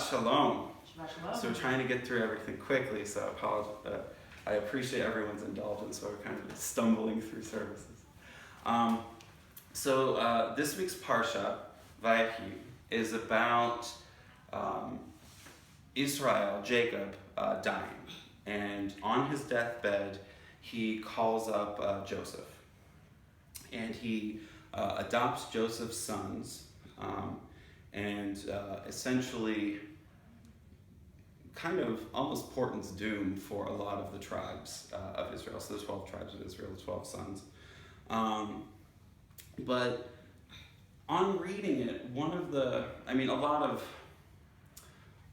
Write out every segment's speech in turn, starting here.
Shabbat Shalom. Shabbat Shalom. So we're trying to get through everything quickly, so I appreciate everyone's indulgence, so we're kind of stumbling through services. This week's Parsha, Vayechi, is about Israel, Jacob, dying. And on his deathbed, he calls up Joseph. And he adopts Joseph's sons and essentially kind of almost portends doom for a lot of the tribes of Israel. So the 12 tribes of Israel, the 12 sons. But on reading it,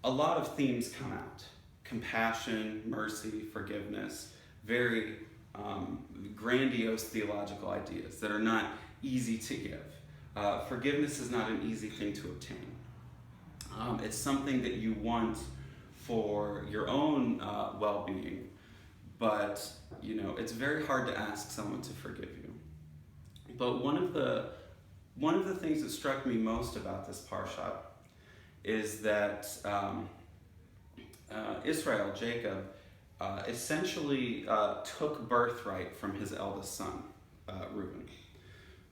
a lot of themes come out. Compassion, mercy, forgiveness, very grandiose theological ideas that are not easy to give. Forgiveness is not an easy thing to obtain. It's something that you want for your own well-being, but it's very hard to ask someone to forgive you. But one of the things that struck me most about this parsha is that Israel, Jacob, essentially took birthright from his eldest son, Reuben.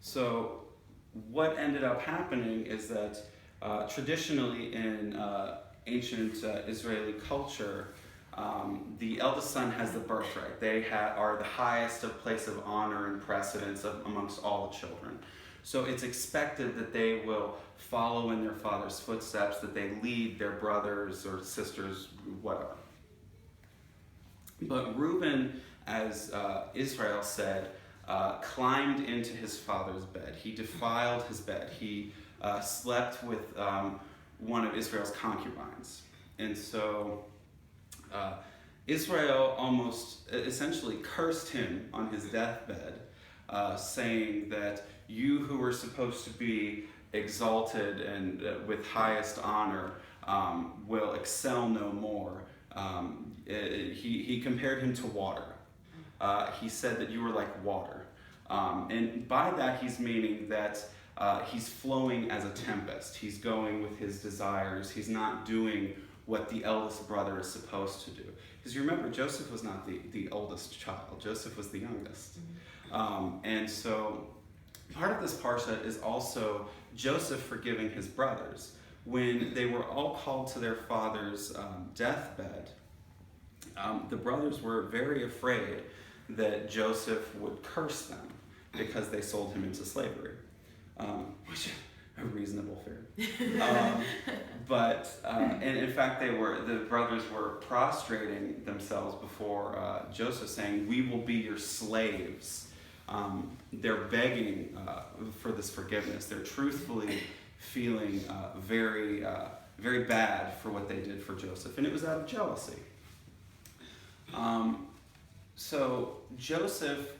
So what ended up happening is that traditionally in ancient Israeli culture, the eldest son has the birthright. They are the highest of place of honor and precedence amongst all the children. So it's expected that they will follow in their father's footsteps, that they lead their brothers or sisters, whatever. But Reuben, as Israel said, climbed into his father's bed. He defiled his bed. He slept with one of Israel's concubines. And so Israel almost essentially cursed him on his deathbed, saying that you who were supposed to be exalted and with highest honor will excel no more. He compared him to water. He said that you were like water. And by that he's meaning that he's flowing as a tempest. He's going with his desires. He's not doing what the eldest brother is supposed to do. Because you remember, Joseph was not the oldest child. Joseph was the youngest. And so part of this parsha is also Joseph forgiving his brothers. When they were all called to their father's deathbed, the brothers were very afraid that Joseph would curse them because they sold him into slavery, which is a reasonable fear. And in fact, the brothers were prostrating themselves before Joseph, saying, "We will be your slaves." They're begging for this forgiveness. They're truthfully feeling very, very bad for what they did for Joseph, and it was out of jealousy. So Joseph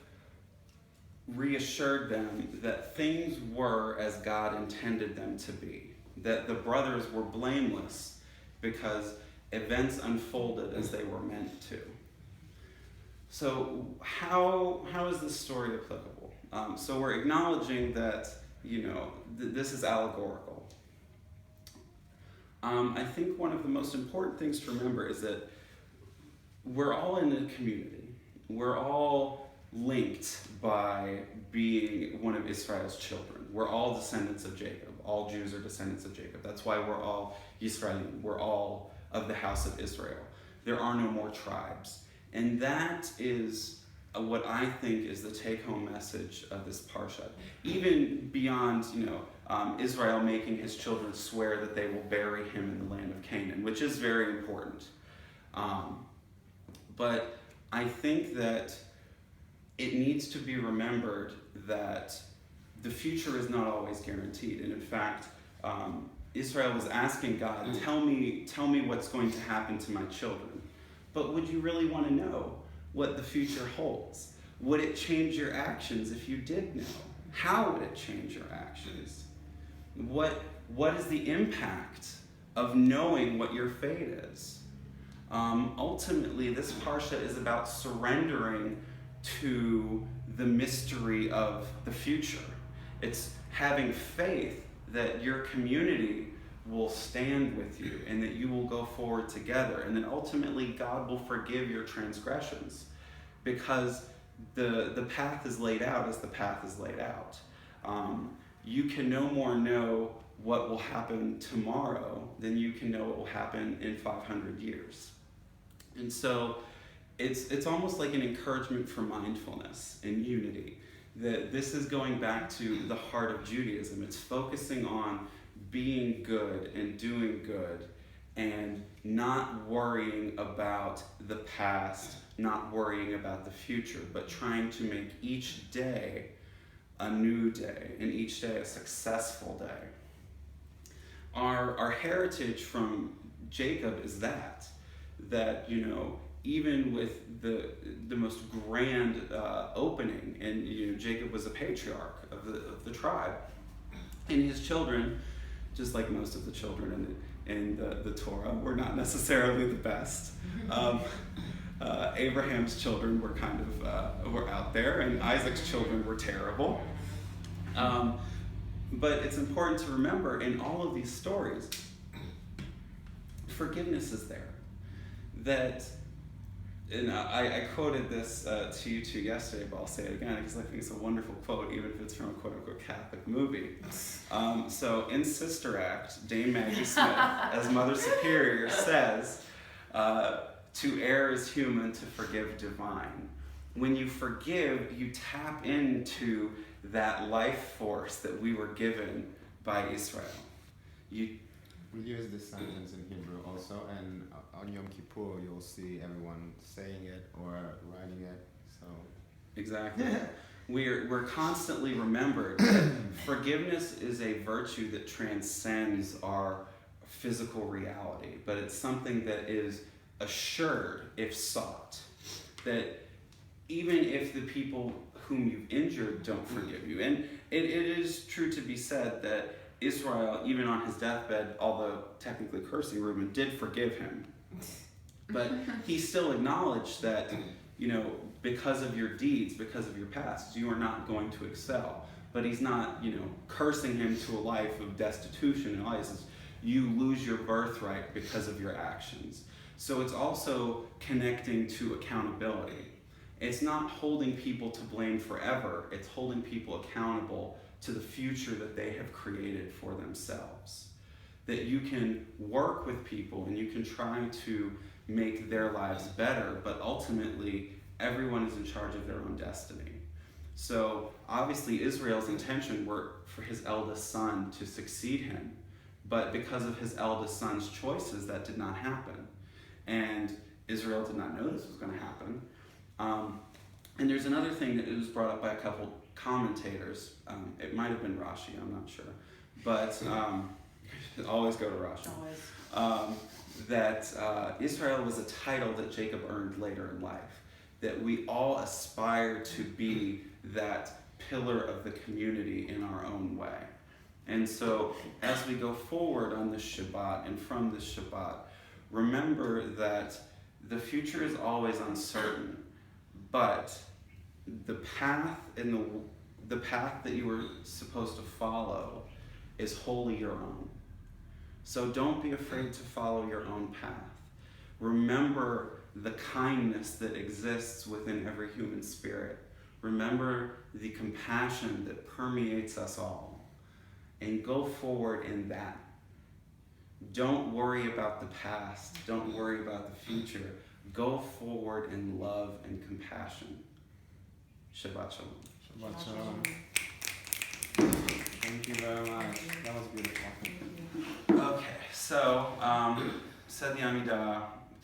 reassured them that things were as God intended them to be, that the brothers were blameless because events unfolded as they were meant to. So how is this story applicable? So we're acknowledging that this is allegorical. I think one of the most important things to remember is that we're all in a community. We're all linked by being one of Israel's children. We're all descendants of Jacob. All Jews are descendants of Jacob. That's why we're all Yisraelim. We're all of the house of Israel. There are no more tribes. And that is what I think is the take-home message of this parsha. Even beyond, Israel making his children swear that they will bury him in the land of Canaan, which is very important. But I think that it needs to be remembered that the future is not always guaranteed. And in fact, Israel was asking God, tell me what's going to happen to my children. But would you really want to know what the future holds? Would it change your actions if you did know? How would it change your actions? What is the impact of knowing what your fate is? Ultimately, this parsha is about surrendering to the mystery of the future. It's having faith that your community will stand with you and that you will go forward together. And then ultimately God will forgive your transgressions, because the path is laid out as the path is laid out. You can no more know what will happen tomorrow than you can know what will happen in 500 years. And so it's almost like an encouragement for mindfulness and unity. That this is going back to the heart of Judaism. It's focusing on being good and doing good and not worrying about the past, not worrying about the future, but trying to make each day a new day and each day a successful day. Our heritage from Jacob is that even with the most grand opening, and Jacob was a patriarch of the tribe, and his children, just like most of the children in the Torah, were not necessarily the best. Abraham's children were kind of were out there, and Isaac's children were terrible. But it's important to remember in all of these stories, forgiveness is there. That, and I quoted this to you two yesterday, but I'll say it again because I think it's a wonderful quote, even if it's from a quote-unquote Catholic movie. So in Sister Act, Dame Maggie Smith, as Mother Superior, says, to err is human, to forgive divine. When you forgive, you tap into that life force that we were given by Israel. We use this sentence in Hebrew also, and on Yom Kippur you'll see everyone saying it or writing it. So exactly. We're constantly remembered that forgiveness is a virtue that transcends our physical reality, but it's something that is assured if sought. That even if the people whom you've injured don't forgive you. And it is true to be said that Israel, even on his deathbed, although technically cursing Reuben, did forgive him. But he still acknowledged that, because of your deeds, because of your past, you are not going to excel. But he's not, cursing him to a life of destitution. And all he says, you lose your birthright because of your actions. So it's also connecting to accountability. It's not holding people to blame forever. It's holding people accountable to the future that they have created for themselves. That you can work with people and you can try to make their lives better, but ultimately everyone is in charge of their own destiny. So obviously Israel's intention were for his eldest son to succeed him, but because of his eldest son's choices, that did not happen. And Israel did not know this was going to happen. And there's another thing that was brought up by a couple commentators. It might have been Rashi, I'm not sure. But always go to Rashi. Always. That Israel was a title that Jacob earned later in life. That we all aspire to be that pillar of the community in our own way. And so as we go forward on this Shabbat and from this Shabbat, remember that the future is always uncertain. But the path the path that you were supposed to follow is wholly your own. So don't be afraid to follow your own path. Remember the kindness that exists within every human spirit. Remember the compassion that permeates us all. And go forward in that. Don't worry about the past. Don't worry about the future. Go forward in love and compassion. Shabbat shalom. Shabbat shalom. Thank you very much. That was beautiful. Okay, so said the Amidah.